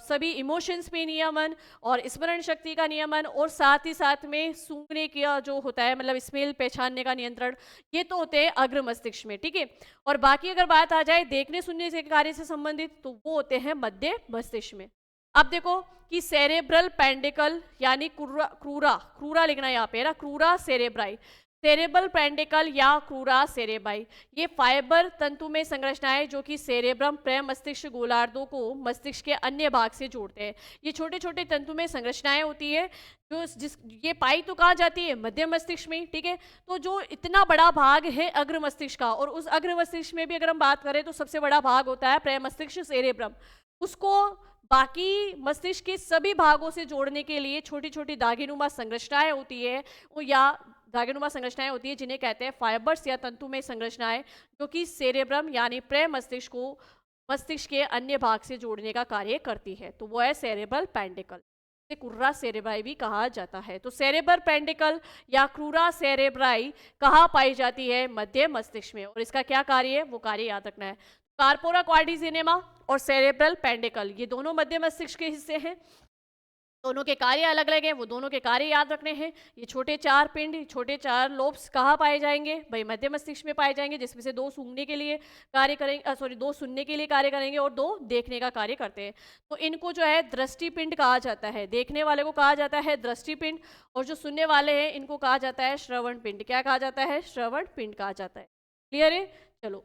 सभी इमोशंस पे नियमन और स्मरण शक्ति का नियमन, और साथ ही साथ में सूंघने का जो होता है, मतलब स्मेल पहचानने का नियंत्रण, ये तो होते हैं अग्र मस्तिष्क में, ठीक है। और बाकी अगर बात आ जाए देखने सुनने से कार्य से संबंधित, तो वो होते हैं मध्य मस्तिष्क में। अब देखो कि सेरेब्रल पेंडिकल यानी क्रूरा लिखना है यहाँ पे ना, क्रूरा सेरेब्राई। सेरेब्रल पेंडिकल या क्रूरा सेरेबाई, ये फाइबर तंतु में संरचनाएं जो कि सेरेब्रम प्रेम मस्तिष्क गोलार्धों को मस्तिष्क के अन्य भाग से जोड़ते हैं। ये छोटे छोटे तंतु में संरचनाएं होती है जो जिस ये पाई तो कहाँ जाती है, मध्य मस्तिष्क में, ठीक है। तो जो इतना बड़ा भाग है अग्र मस्तिष्क का, और उस अग्र मस्तिष्क में भी अगर हम बात करें तो सबसे बड़ा भाग होता है प्रेम मस्तिष्क सेरेब्रम। उसको बाकी मस्तिष्क के सभी भागों से जोड़ने के लिए छोटी छोटी दागीनुमा संरचनाएं होती है, वो या दागीनुमा संरचनाएं होती है जिन्हें कहते हैं फाइबर्स या तंतु में संरचनाएं, जो कि सेरेब्रम यानी प्रेम मस्तिष्क को मस्तिष्क के अन्य भाग से जोड़ने का कार्य करती है। तो वो है सेरेब्रल पेंडिकल, इसे क्रूरा सेरेब्राई भी कहा जाता है। तो सेरेब्रल पेंडिकल या क्रूरा सेरेब्राई कहाँ पाई जाती है, मध्य मस्तिष्क में, और इसका क्या कार्य है वो कार्य याद रखना है। कार्पोरा क्वाड्रिजेमिया और सेरेब्रल पेंडिकल ये दोनों मध्य मस्तिष्क के हिस्से हैं, दोनों के कार्य अलग अलग हैं, वो दोनों के कार्य याद रखने हैं। ये छोटे चार पिंड, छोटे चार लोब्स कहाँ पाए जाएंगे भाई, मध्य मस्तिष्क में पाए जाएंगे, जिसमें से दो सूंघने के लिए कार्य करेंगे, दो सुनने के लिए कार्य करेंगे और दो देखने का कार्य करते हैं। तो इनको जो है दृष्टि पिंड कहा जाता है, देखने वाले को कहा जाता है दृष्टि पिंड, और जो सुनने वाले हैं इनको कहा जाता है श्रवण पिंड। क्या कहा जाता है, श्रवण पिंड कहा जाता है। क्लियर है, चलो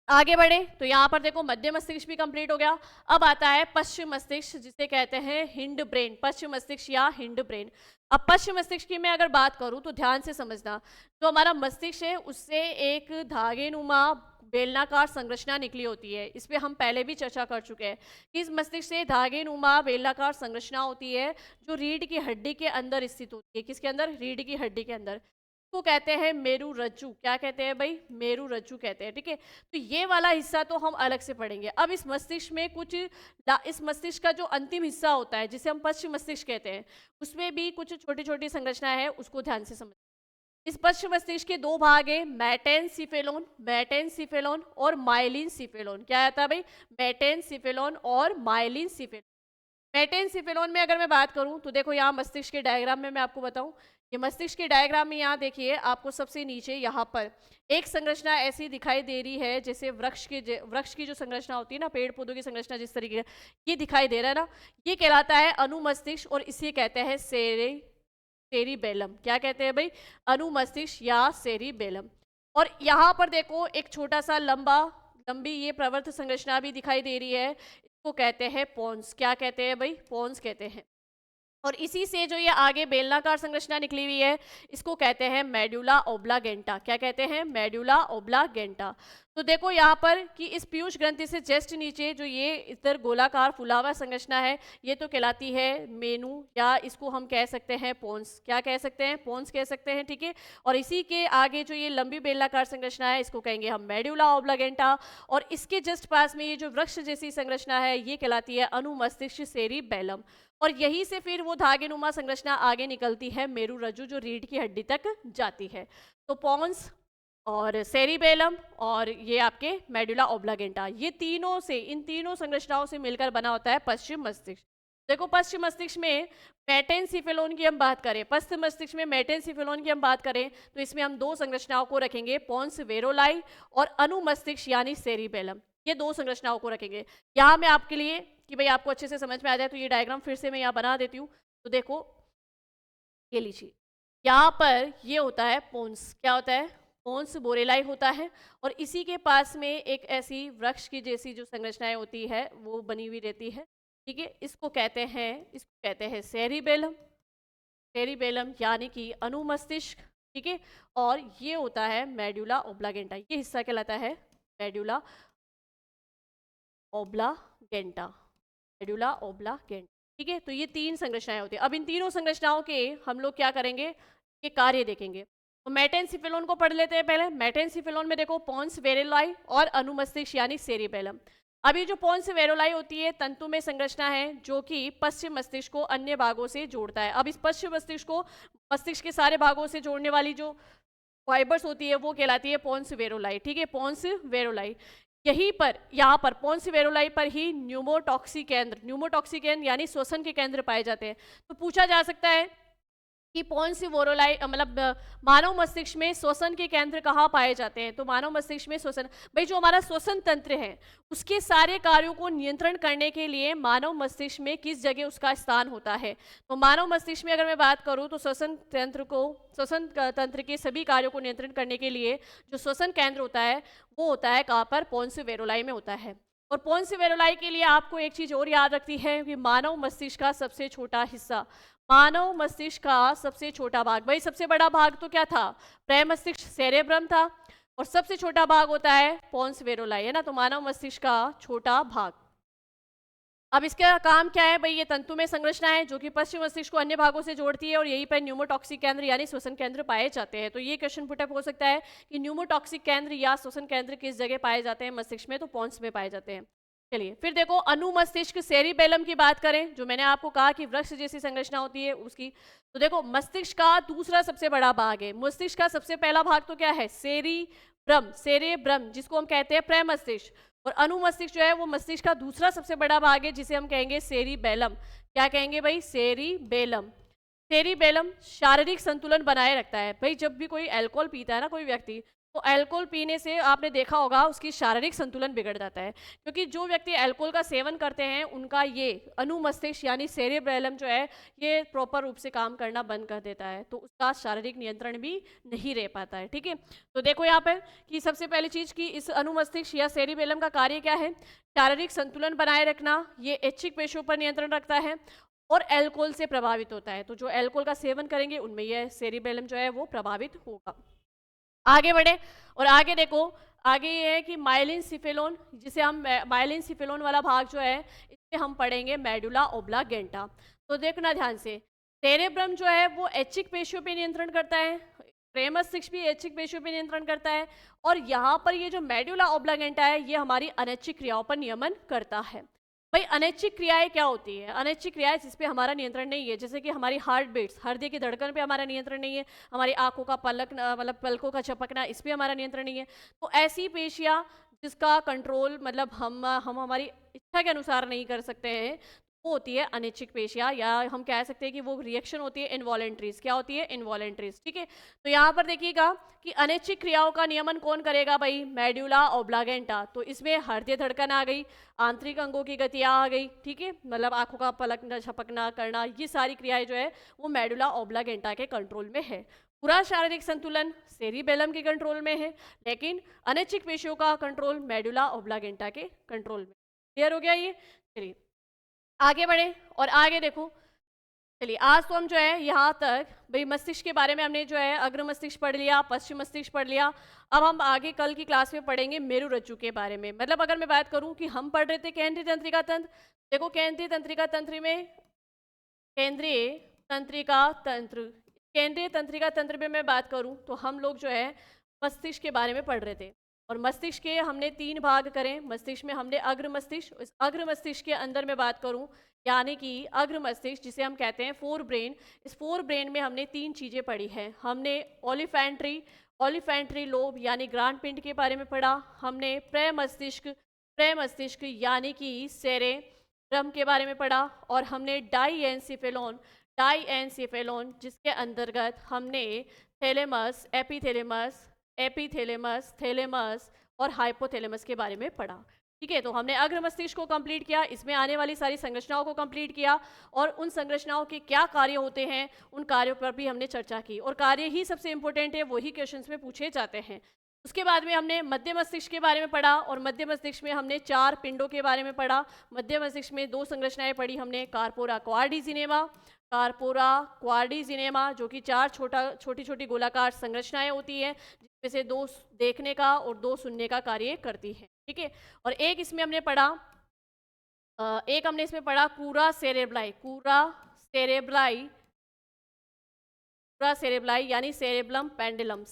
आगे बढ़े। तो यहाँ पर देखो मध्य मस्तिष्क भी कंप्लीट हो गया। अब आता है पश्चिम मस्तिष्क, जिसे कहते हैं हिंड ब्रेन, पश्चिम मस्तिष्क या हिंड ब्रेन। अब पश्चिम मस्तिष्क की मैं अगर बात करूँ तो ध्यान से समझना, जो हमारा मस्तिष्क है उससे एक धागेनुमा बेलनाकार संरचना निकली होती है। इस पर हम पहले भी चर्चा कर चुके हैं कि इस मस्तिष्क से धागेनुमा बेलनाकार संरचना होती है जो रीढ़ की हड्डी के अंदर स्थित होती है। किसके अंदर, रीढ़ की हड्डी के अंदर। को कहते हैं मेरु रज्जु। क्या कहते हैं भाई, मेरु रज्जु कहते हैं, ठीक है। तो ये वाला हिस्सा तो हम अलग से पढ़ेंगे। अब इस मस्तिष्क में कुछ, इस मस्तिष्क का जो अंतिम हिस्सा होता है जिसे हम पश्चिम मस्तिष्क कहते हैं, उसमें भी कुछ छोटी छोटी संरचनाएं हैं, उसको ध्यान से समझ। इस पश्चिम मस्तिष्क के दो भाग है, मेटेनसिफेलोन और माइलिनसिफेलोन। क्या आता है भाई, मेटेनसिफेलोन और माइलिनसिफेलोन। मेटेनसिफेलोन में अगर मैं बात करूं तो देखो यहाँ मस्तिष्क के डायग्राम में मैं आपको बताऊं, ये मस्तिष्क के डायग्राम में यहाँ देखिए आपको सबसे नीचे यहाँ पर एक संरचना ऐसी दिखाई दे रही है जैसे वृक्ष की जो संरचना होती है ना, पेड़ पौधों की संरचना जिस तरीके ये दिखाई दे रहा है ना, ये कहलाता है अनुमस्तिष्क, और इसे कहते हैं सेरिबेलम। क्या कहते हैं भाई, अनुमस्तिष्क या सेरिबेलम। और यहाँ पर देखो एक छोटा सा लंबी ये प्रवर्त संरचना भी दिखाई दे रही है, इसको कहते हैं पोन्स। क्या कहते हैं भाई, पोन्स कहते हैं। और इसी से जो ये आगे बेलनाकार संरचना निकली हुई है इसको कहते हैं मेडुला ओब्लागेंटा। क्या कहते हैं, मेडुला ओब्लागेंटा। तो देखो यहाँ पर कि इस पीयूष ग्रंथि से जस्ट नीचे जो ये इधर गोलाकार फुला हुआ संरचना है, ये तो कहलाती है मेनू, या इसको हम कह सकते हैं पोन्स। क्या कह सकते हैं, पोन्स कह सकते हैं, ठीक है। और इसी के आगे जो ये लंबी बेलनाकार संरचना है इसको कहेंगे हम मेडुला ओब्लागेंटा, और इसके जस्ट पास में ये जो वृक्ष जैसी संरचना है ये कहलाती है अनुमस्तिष्क सेरिबेलम। और यहीं से फिर वो धागेनुमा संरचना आगे निकलती है मेरु रज्जु, जो रीढ़ की हड्डी तक जाती है। तो पोन्स और सेरिबेलम और ये आपके मेडुला ओब्लागेंटा, ये तीनों से, इन तीनों संरचनाओं से मिलकर बना होता है पश्चिम मस्तिष्क। देखो पश्चिम मस्तिष्क में मेटेनसिफेलोन की हम बात करें, पश्चिम मस्तिष्क में मेटेनसिफेलोन की हम बात करें तो इसमें हम दो संरचनाओं को रखेंगे, पोन्स वेरोलाई और अनुमस्तिष्क यानी सेरिबेलम। ये दो संरचनाओं को रखेंगे। यहाँ मैं आपके लिए कि भाई आपको अच्छे से समझ में आ जाए तो ये डायग्राम फिर से मैं यहाँ बना देती हूँ। तो देखो ये लीजिए, यहाँ पर ये होता है पोन्स। क्या होता है, पोन्स बोरेलाई होता है, और इसी के पास में एक ऐसी वृक्ष की जैसी जो संरचनाएं होती है वो बनी हुई रहती है, ठीक है। इसको कहते हैं सेरिबेलम, सेरिबेलम यानी कि अनुमस्तिष्क, ठीक है। और ये होता है मेडुला ओब्लागेंटा, ये हिस्सा कहलाता है मेडुला ओब्लागेंटा, मेडुला ओब्लागेंटा, ठीक है। तो ये तीन संरचनाएं होती है। अब इन तीनों संरचनाओं के हम लोग क्या करेंगे, ये कार्य देखेंगे। तो मेटेनसिफेलोन को पढ़ लेते हैं पहले। मेटेनसिफेलोन में देखो पोन्स वेरोलाई और अनुमस्तिष्क यानी सेरिबेलम। अब ये जो पोन्स वेरोलाई होती है तंतु में संरचना है जो कि पश्चिम मस्तिष्क को अन्य भागों से जोड़ता है। अब इस पश्चिम मस्तिष्क को मस्तिष्क के सारे भागों से जोड़ने वाली जो फाइबर्स होती है वो कहलाती है पोन्स वेरोलाई, ठीक है, पोन्स वेरोलाई। यहीं पर, यहाँ पर पोन्स वेरोलाई पर ही न्यूमोटॉक्सी केंद्र यानी श्वसन के केंद्र पाए जाते हैं। तो पूछा जा सकता है कि पोन्स वोरोलाई मतलब मानव मस्तिष्क में श्वसन के केंद्र कहाँ पाए जाते हैं। तो मानव मस्तिष्क में श्वसन, भाई जो हमारा श्वसन तंत्र है उसके सारे कार्यों को नियंत्रण करने के लिए मानव मस्तिष्क में किस जगह उसका स्थान होता है। तो मानव मस्तिष्क में अगर मैं बात करूँ तो श्वसन तंत्र के सभी कार्यों को नियंत्रण करने के लिए जो श्वसन केंद्र होता है वो होता है कहाँ पर, पोन्स वेरोलाई में होता है। और पोन्स वेरोलाई के लिए आपको एक चीज और याद रखती है कि मानव मस्तिष्क का सबसे छोटा हिस्सा, मानव मस्तिष्क का सबसे छोटा भाग, भाई सबसे बड़ा भाग तो क्या था, प्रमस्तिष्क सेरेब्रम था, और सबसे छोटा भाग होता है पोन्स वेरोलाई, है ना। तो मानव मस्तिष्क का छोटा भाग। अब इसका काम क्या है भाई, ये तंतु में संरचना है जो कि पश्चिम मस्तिष्क को अन्य भागों से जोड़ती है और यहीं पर न्यूमोटॉक्सिक केंद्र यानी श्वसन केंद्र पाए जाते हैं। तो ये क्वेश्चन पुटअप हो सकता है कि न्यूमोटॉक्सिक केंद्र या श्वसन केंद्र किस जगह पाए जाते हैं मस्तिष्क में, तो पोन्स में पाए जाते हैं। चलिए फिर देखो अनुमस्तिष्क सेरिबेलम की बात करें, जो मैंने आपको कहा कि वृक्ष जैसी संरचना होती है उसकी। तो देखो मस्तिष्क का दूसरा सबसे बड़ा भाग है, मस्तिष्क का सबसे पहला भाग तो क्या है, सेरेब्रम जिसको हम कहते हैं प्रमस्तिष्क, और अनुमस्तिष्क जो है वो मस्तिष्क का दूसरा सबसे बड़ा भाग है जिसे हम कहेंगे सेरिबेलम। क्या कहेंगे भाई, सेरिबेलम। सेरिबेलम शारीरिक संतुलन बनाए रखता है। भाई जब भी कोई अल्कोहल पीता है ना कोई व्यक्ति, तो अल्कोहल पीने से आपने देखा होगा उसकी शारीरिक संतुलन बिगड़ जाता है, क्योंकि जो व्यक्ति अल्कोहल का सेवन करते हैं उनका ये अनुमस्तिष्क यानी सेरेब्रेलम जो है ये प्रॉपर रूप से काम करना बंद कर देता है, तो उसका शारीरिक नियंत्रण भी नहीं रह पाता है। ठीक है, तो देखो यहाँ पर कि सबसे पहली चीज कि इस अनुमस्तिष्क या सेरिबेलम का कार्य क्या है, शारीरिक संतुलन बनाए रखना, ये ऐच्छिक पेशियों पर नियंत्रण रखता है और अल्कोहल से प्रभावित होता है। तो जो अल्कोहल का सेवन करेंगे उनमें यह सेरिबेलम जो है वो प्रभावित होगा। आगे बढ़े और आगे देखो, आगे ये है कि माइलिन सिफेलोन, जिसे हम माइलिन सिफेलोन वाला भाग जो है इसमें हम पढ़ेंगे मेडुला ओब्लागेंटा। तो देखना ध्यान से, सेरेब्रम जो है वो ऐच्छिक पेशियों पे नियंत्रण करता है, प्रेमस्तिष्क भी ऐच्छिक पेशियों पे नियंत्रण करता है, और यहाँ पर ये जो मेडुला ओब्लागेंटा है ये हमारी अनैच्छिक क्रियाओं पर नियमन करता है। भाई अनैच्छिक क्रियाएं क्या होती है, अनैच्छिक क्रियाएं जिस पे हमारा नियंत्रण नहीं है, जैसे कि हमारी हार्ट बीट्स, हृदय की धड़कन पे हमारा नियंत्रण नहीं है, हमारी आंखों का पलक मतलब पलकों का झपकना इस पे हमारा नियंत्रण नहीं है। तो ऐसी पेशियां जिसका कंट्रोल मतलब हम हमारी इच्छा के अनुसार नहीं कर सकते हैं, वो होती है अनैच्छिक पेशियां, या हम कह सकते हैं कि वो रिएक्शन होती है इनवॉलेंट्रीज। क्या होती है, इनवॉलेंट्रीज। ठीक है, तो यहाँ पर देखिएगा कि अनैच्छिक क्रियाओं का नियमन कौन करेगा भाई, मेडुला ओब्लागेंटा। तो इसमें हृदय धड़कन आ गई, आंतरिक अंगों की गतियाँ आ गई, ठीक है, मतलब आंखों का पलकना झपकना करना, ये सारी क्रियाएं जो है वो मेडुला ओब्लागेंटा के कंट्रोल में है। पूरा शारीरिक संतुलन सेरिबेलम के कंट्रोल में है, लेकिन अनैच्छिक पेशियों का कंट्रोल मेडुला ओब्लागेंटा के कंट्रोल में। क्लियर हो गया ये। चलिए आगे बढ़े और आगे देखो, चलिए आज तो हम जो है यहाँ तक भाई मस्तिष्क के बारे में हमने जो है अग्र मस्तिष्क पढ़ लिया, पश्चिम मस्तिष्क पढ़ लिया। अब हम आगे कल की क्लास में पढ़ेंगे मेरु रज्जु के बारे में। मतलब अगर मैं बात करूँ कि हम पढ़ रहे थे केंद्रीय तंत्रिका तंत्र, देखो केंद्रीय तंत्रिका तंत्र में केंद्रीय तंत्रिका तंत्र में मैं बात करूँ तो हम लोग जो है मस्तिष्क के बारे में पढ़ रहे थे, और मस्तिष्क के हमने 3 भाग करें। मस्तिष्क में हमने अग्र मस्तिष्क, इस अग्र मस्तिष्क के अंदर मैं बात करूं यानी कि अग्र मस्तिष्क जिसे हम कहते हैं फोर ब्रेन, इस फोर ब्रेन में हमने 3 चीज़ें पढ़ी हैं। हमने ओलिफेंट्री लोब यानी ग्रांड पिंड के बारे में पढ़ा, हमने प्रेमस्तिष्क यानी कि सेरेब्रम के बारे में पढ़ा, और हमने डाईएनसेफेलॉन जिसके अंतर्गत हमने थैलेमस, एपिथैलेमस, थैलेमस और हाइपोथैलेमस के बारे में पढ़ा। ठीक है, तो हमने अग्र मस्तिष्क को कंप्लीट किया, इसमें आने वाली सारी संरचनाओं को कंप्लीट किया, और उन संरचनाओं के क्या कार्य होते हैं उन कार्यों पर भी हमने चर्चा की, और कार्य ही सबसे इंपॉर्टेंट है, वही क्वेश्चंस में पूछे जाते हैं। उसके बाद में हमने मध्य मस्तिष्क के बारे में पढ़ा, और मध्य मस्तिष्क में हमने 4 पिंडों के बारे में पढ़ा। मध्य मस्तिष्क में 2 संरचनाएं पढ़ी हमने, कार्पोरा क्वाड्रिजिनेमा जो कि 4 छोटी छोटी गोलाकार संरचनाएं होती हैं, जिसमें से 2 देखने का और 2 सुनने का कार्य करती है। ठीक है, और एक इसमें हमने पढ़ा कूरा सेरेब्लाई यानी सेरेब्रम पेंडेलम।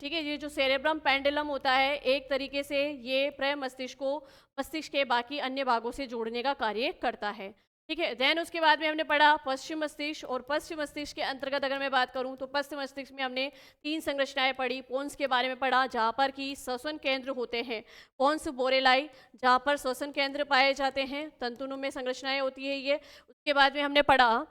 ठीक है, ये जो सेरेब्रम पेंडेलम होता है एक तरीके से ये प्रमस्तिष्क को मस्तिष्क के बाकी अन्य भागों से जोड़ने का कार्य करता है। ठीक है, देन उसके बाद में हमने पढ़ा पश्चिम मस्तिष्क, और पश्चिम मस्तिष्क के अंतर्गत अगर मैं बात करूं तो पश्चिम मस्तिष्क में हमने 3 संरचनाएं पढ़ी। पोन्स के बारे में पढ़ा जहां पर कि श्वसन केंद्र होते हैं, पोन्स बोरेलाई जहां पर श्वसन केंद्र पाए जाते हैं, तंतुनुम में संरचनाएं होती है ये। उसके बाद में हमने पढ़ा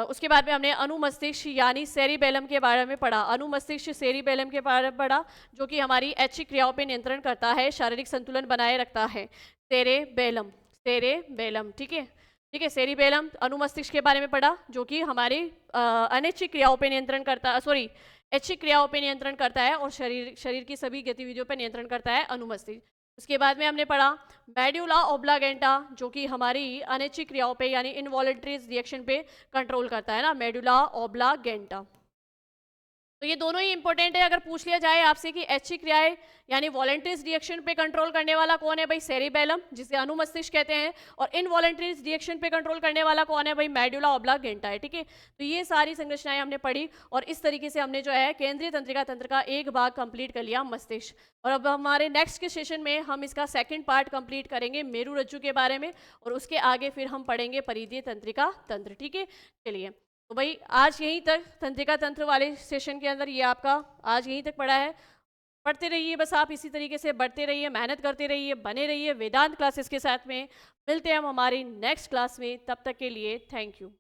उसके बाद में हमने अनुमस्तिष्क यानी सेरिबेलम के बारे में पढ़ा। अनुमस्तिष्क सेरिबेलम के बारे में पढ़ा, जो कि हमारी ऐच्छिक क्रियाओं पे नियंत्रण करता है, शारीरिक संतुलन बनाए रखता है। सेरेबेलम, सेरेबेलम, ठीक है। ठीक है, सेरिबेलम अनुमस्तिष्क के बारे में पढ़ा, जो कि हमारी अनैच्छिक क्रियाओं पे नियंत्रण करता, सॉरी, ऐच्छिक क्रियाओं पे नियंत्रण करता है और शरीर की सभी गतिविधियों पे नियंत्रण करता है अनुमस्तिष्क। उसके बाद में हमने पढ़ा मेडुला ओब्लागेंटा, जो कि हमारी अनैच्छिक क्रियाओं पे यानी इनवॉलंटरी रिएक्शन पे कंट्रोल करता है ना, मेडुला ओब्लागेंटा। तो ये दोनों ही इंपॉर्टेंट है। अगर पूछ लिया जाए आपसे कि ऐच्छिक क्रियाएं यानी वॉलंटरीज रिएक्शन पे कंट्रोल करने वाला कौन है, भाई सेरिबेलम, जिसे अनुमस्तिष्क कहते हैं, और इनवॉलंटरीज रिएक्शन पे कंट्रोल करने वाला कौन है, भाई मेडुला ओब्लागेंटा है, ठीक है। तो ये सारी संरचनाएं हमने पढ़ी और इस तरीके से हमने जो है केंद्रीय तंत्रिका तंत्र का एक भाग कंप्लीट कर लिया, मस्तिष्क। और अब हमारे नेक्स्ट के सेशन में हम इसका सेकेंड पार्ट कंप्लीट करेंगे मेरु रज्जु के बारे में, और उसके आगे फिर हम पढ़ेंगे परिधीय तंत्रिका तंत्र, ठीक है। चलिए, तो भाई आज यहीं तक तंत्रिका तंत्र वाले सेशन के अंदर ये आपका आज यहीं तक पढ़ा है। पढ़ते रहिए, बस आप इसी तरीके से बढ़ते रहिए, मेहनत करते रहिए, बने रहिए वेदांत क्लासेस के साथ में। मिलते हैं हम हमारी नेक्स्ट क्लास में, तब तक के लिए थैंक यू।